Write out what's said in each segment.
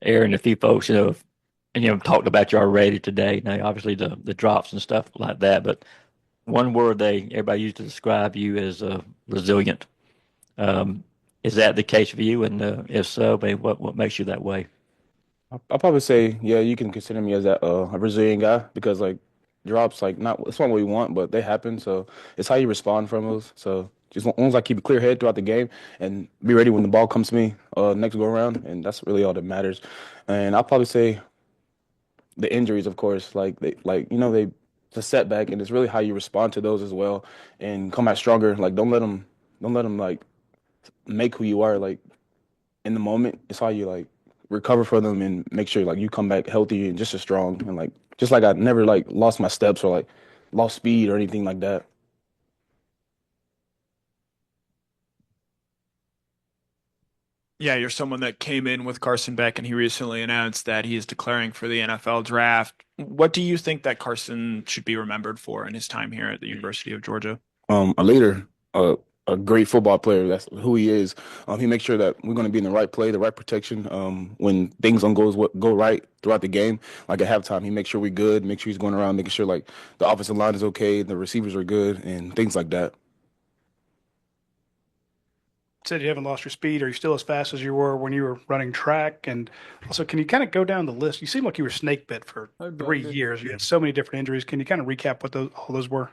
Aaron, a few folks, and talked about you already today. Now, obviously the drops and stuff like that, but one word everybody used to describe you as resilient. Um, is that the case for you? And if so, I mean, what makes you that way? I'll probably say, yeah, you can consider me as a resilient guy because like drops, like not it's not what we want, but they happen. So it's how you respond from those. So just as long as I keep a clear head throughout the game and be ready when the ball comes to me next go around, and that's really all that matters. And I'll probably say the injuries, of course, they it's a setback, and it's really how you respond to those as well and come out stronger. Like don't let them like make who you are. Like in the moment, it's how you like recover from them and make sure like you come back healthy and just as strong and like just like I never like lost my steps or like lost speed or anything like that. Yeah, you're someone that came in with Carson Beck, and he recently announced that he is declaring for the NFL draft. What do you think that Carson should be remembered for in his time here at the University of Georgia? A leader, a great football player. That's who he is. He makes sure that we're going to be in the right play, the right protection. When things don't go right throughout the game, like at halftime, he makes sure we're good. Make sure he's going around making sure like the offensive line is okay, the receivers are good, and things like that. Said you haven't lost your speed. Are you still as fast as you were when you were running track? And also, can you kind of go down the list? You seem like you were snake bit for Hi, 3 years. You had so many different injuries. Can you kind of recap what all those were?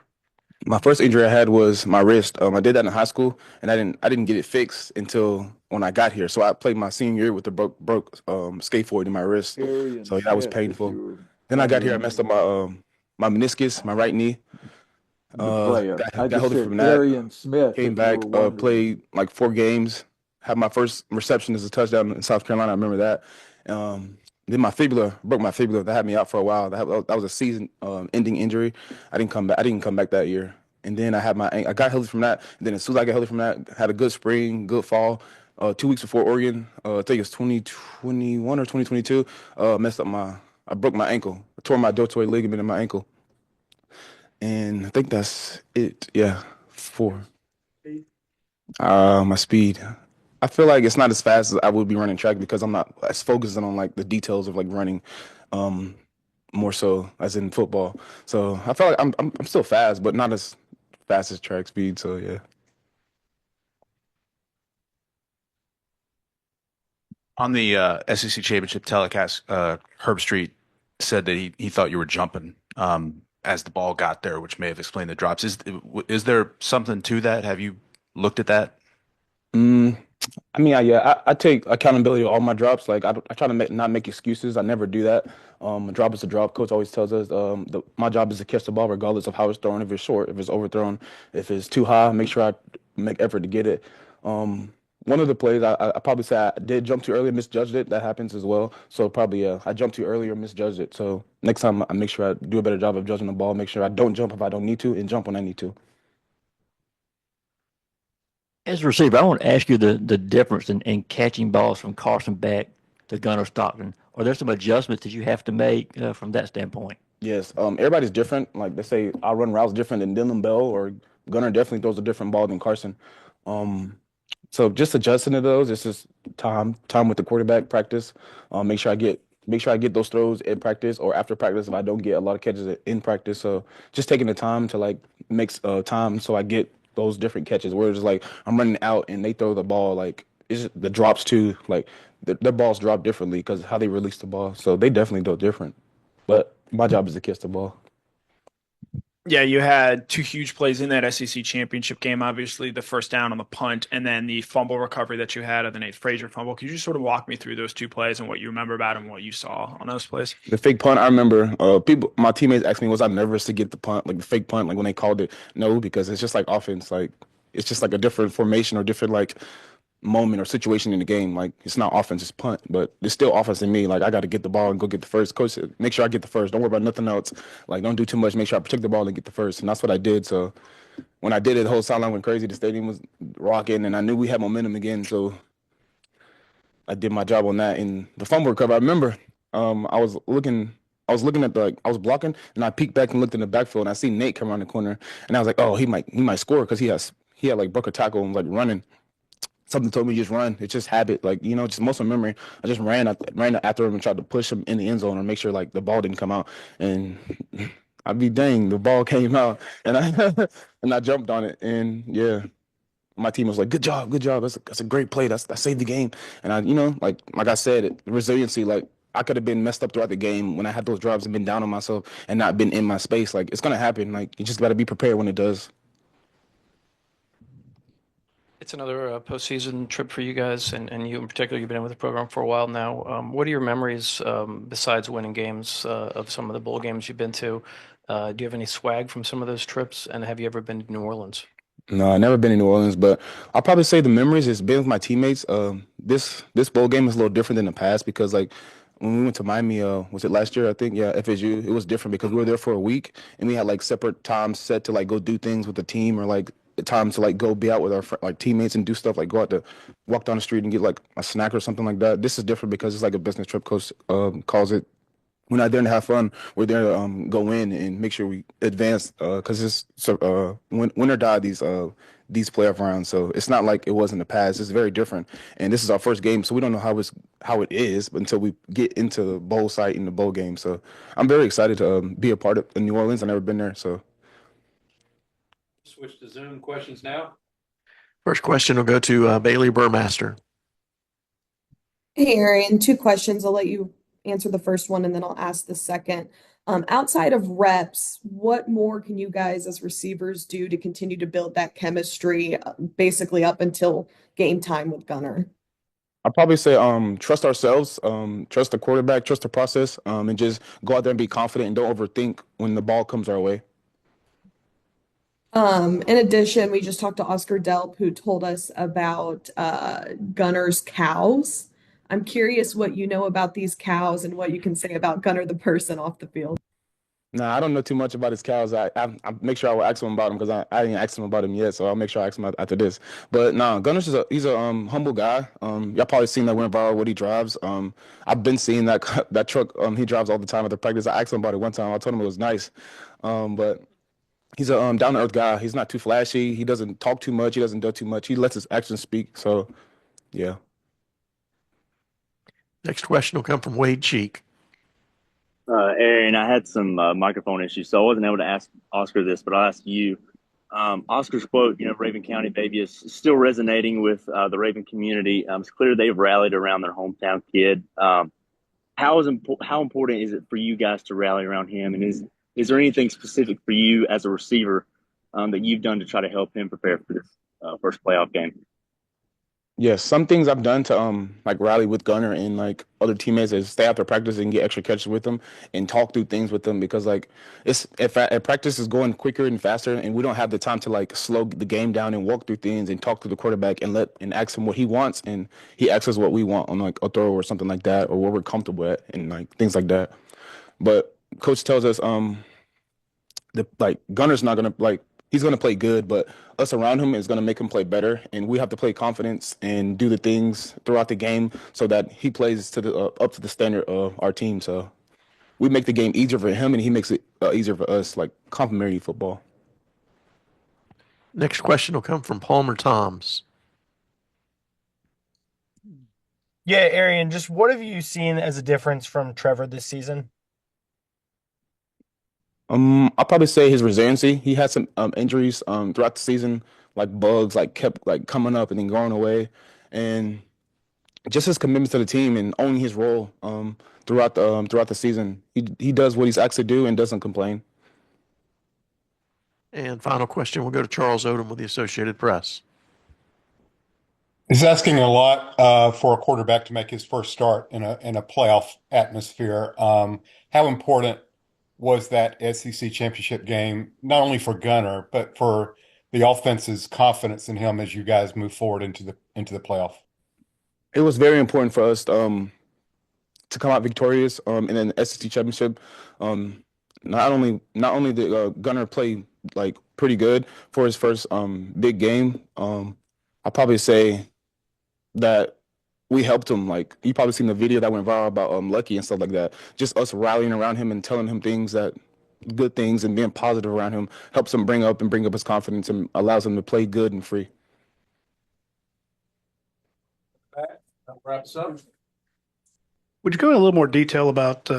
My first injury I had was my wrist. I did that in high school, and I didn't get it fixed until when I got here. So I played my senior year with the broke skateboard in my wrist. Arian So yeah, that was Smith, if painful. you were Then I got here, I wondering. messed up my meniscus, my right knee. The player. I Got just healthy said from that. Arian Smith, Came if you back, were wondering. played like 4 games. Had my first reception as a touchdown in South Carolina. I remember that. Then my fibula broke my fibula. That had me out for a while. That was a season ending injury. I didn't come back. I didn't come back that year. And then I got healthy from that. And then as soon as I got healthy from that, had a good spring, good fall. 2 weeks before Oregon, I think it's 2021 or 2022. I broke my ankle. I tore my deltoid ligament in my ankle. And I think that's it. Yeah, four. My speed. I feel like it's not as fast as I would be running track because I'm not as focused on like the details of like running, um, more so as in football. So I feel like I'm still fast, but not as fast as track speed. So yeah. On the SEC championship telecast, Herb Street said that he thought you were jumping as the ball got there, which may have explained the drops. Is there something to that? Have you looked at that? Mm, I take accountability of all my drops. Like I try to not make excuses. I never do that. A drop is a drop. Coach always tells us my job is to catch the ball regardless of how it's thrown. If it's short, if it's overthrown, if it's too high, make sure I make effort to get it. One of the plays I probably say I did jump too early, misjudged it. That happens as well. So probably I jumped too early or misjudged it. So next time I make sure I do a better job of judging the ball. Make sure I don't jump if I don't need to, and jump when I need to. As a receiver, I want to ask you the difference in catching balls from Carson Beck to Gunnar Stockton. Are there some adjustments that you have to make from that standpoint? Yes, everybody's different. Like they say, I run routes different than Dylan Bell or Gunnar definitely throws a different ball than Carson. Um, so just adjusting to those, it's just time with the quarterback practice. Make sure I get those throws in practice or after practice if I don't get a lot of catches in practice. So just taking the time to like makes time so I get those different catches. Where it's like I'm running out and they throw the ball like it's the drops too. Like their balls drop differently because how they release the ball. So they definitely do different. But my job is to catch the ball. Yeah, you had two huge plays in that SEC championship game. Obviously, the first down on the punt, and then the fumble recovery that you had of the Nate Frazier fumble. Could you just sort of walk me through those two plays and what you remember about them, and what you saw on those plays? The fake punt, I remember my teammates asked me, was I nervous to get the punt, like the fake punt, like when they called it? No, because it's just like offense, like it's just like a different formation or different like moment or situation in the game. Like it's not offense, it's punt, but it's still offense in me. Like I got to get the ball and go get the first. Coach said, make sure I get the first. Don't worry about nothing else. Like don't do too much. Make sure I protect the ball and get the first. And that's what I did. So when I did it, the whole sideline went crazy. The stadium was rocking, and I knew we had momentum again. So I did my job on that. And the fumble recovery, I remember I was looking at I was blocking, and I peeked back and looked in the backfield, and I see Nate come around the corner, and I was like, oh, he might score because he had like broke a tackle and was like running. something told me just run. It's just habit, like just muscle memory. I just ran after him and tried to push him in the end zone or make sure like the ball didn't come out. And I'd be dang, the ball came out, and I and I jumped on it, and yeah, my team was like, "Good job, good job. That's a great play. That saved the game." And I, like I said, resiliency. Like I could have been messed up throughout the game when I had those drives and been down on myself and not been in my space. Like it's gonna happen. Like you just got to be prepared when it does. It's another postseason trip for you guys, and you in particular. You've been with the program for a while now. What are your memories besides winning games of some of the bowl games you've been to? Do you have any swag from some of those trips? And have you ever been to New Orleans? No, I never been in New Orleans, but I'll probably say the memories has been with my teammates. This bowl game is a little different than the past because like when we went to Miami, was it last year? I think, yeah, FSU. It was different because we were there for a week and we had like separate times set to like go do things with the team or like times to like go be out with our like teammates and do stuff like go out to walk down the street and get like a snack or something like that. This is different because it's like a business trip. Coach calls it. We're not there to have fun. We're there to go in and make sure we advance because it's win or die these playoff rounds. So it's not like it was in the past. It's very different. And this is our first game, so we don't know how it is until we get into the bowl site in the bowl game. So I'm very excited to be a part of New Orleans. I've never been there, so. Switch to Zoom questions now. First question will go to Bailey Burmaster. Hey, Arian, two questions. I'll let you answer the first one and then I'll ask the second. Outside of reps, what more can you guys as receivers do to continue to build that chemistry, basically up until game time with Gunner? I'll probably say trust ourselves, trust the quarterback, trust the process, and just go out there and be confident and don't overthink when the ball comes our way. In addition, we just talked to Oscar Delp, who told us about Gunner's cows. I'm curious what you know about these cows and what you can say about Gunner the person off the field. Nah, I don't know too much about his cows. I make sure I will ask him about him because I didn't ask him about him yet, so I'll make sure I ask him after this. But nah, Gunner's he's a humble guy. Y'all probably seen that went viral what he drives. I've been seeing that truck he drives all the time at the practice. I asked him about it one time. I told him it was nice. But he's a down to earth guy. He's not too flashy. He doesn't talk too much. He doesn't do too much. He lets his actions speak. So yeah. Next question will come from Wade Cheek. Aaron, I had some microphone issues, so I wasn't able to ask Oscar this, but I'll ask you. Oscar's quote, Raven County baby is still resonating with the Raven community. It's clear they've rallied around their hometown kid. How important is it for you guys to rally around him? And is there anything specific for you as a receiver that you've done to try to help him prepare for this first playoff game? Yes, some things I've done to like rally with Gunner and like other teammates is stay after practice and get extra catches with them and talk through things with them because like if practice is going quicker and faster and we don't have the time to like slow the game down and walk through things and talk to the quarterback and ask him what he wants and he asks us what we want on like a throw or something like that or what we're comfortable at and like things like that. But coach tells us Gunner's not gonna like he's gonna play good, but us around him is gonna make him play better, and we have to play confidence and do the things throughout the game so that he plays to the up to the standard of our team. So we make the game easier for him, and he makes it easier for us, like complementary football. Next question will come from Palmer Toms. Yeah, Arian, just what have you seen as a difference from Trevor this season? I'll probably say his resiliency. He had some injuries throughout the season, like bugs, like kept like coming up and then going away, and just his commitment to the team and owning his role throughout the season. He does what he's asked to do and doesn't complain. And final question will go to Charles Odom with the Associated Press. He's asking a lot for a quarterback to make his first start in a playoff atmosphere. How important was that SEC championship game, not only for Gunner, but for the offense's confidence in him as you guys move forward into the playoff? It was very important for us to come out victorious in an SEC championship. Not only did Gunner play like pretty good for his first big game, I'll probably say that we helped him. Like you probably seen the video that went viral about Lucky and stuff like that. Just us rallying around him and telling him good things and being positive around him helps him bring up his confidence and allows him to play good and free. Wrap us up. Would you go in a little more detail about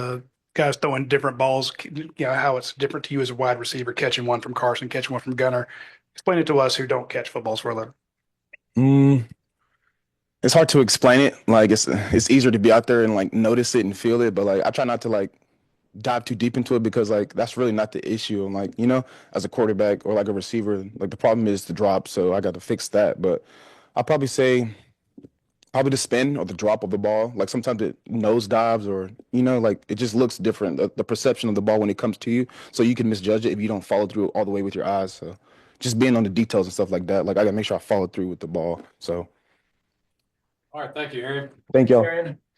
guys throwing different balls? You know, how it's different to you as a wide receiver, catching one from Carson, catching one from Gunner. Explain it to us who don't catch footballs for a living. It's hard to explain it. Like it's easier to be out there and like notice it and feel it, but like I try not to like dive too deep into it because like that's really not the issue. And like, you know, as a quarterback or like a receiver, like the problem is the drop, so I got to fix that. But I'll probably say probably the spin or the drop of the ball. Like sometimes it nose dives or, you know, like it just looks different. The perception of the ball when it comes to you, so you can misjudge it if you don't follow through all the way with your eyes. So just being on the details and stuff like that. Like I gotta make sure I follow through with the ball. So All right, thank you, Aaron. thank y'all. Aaron.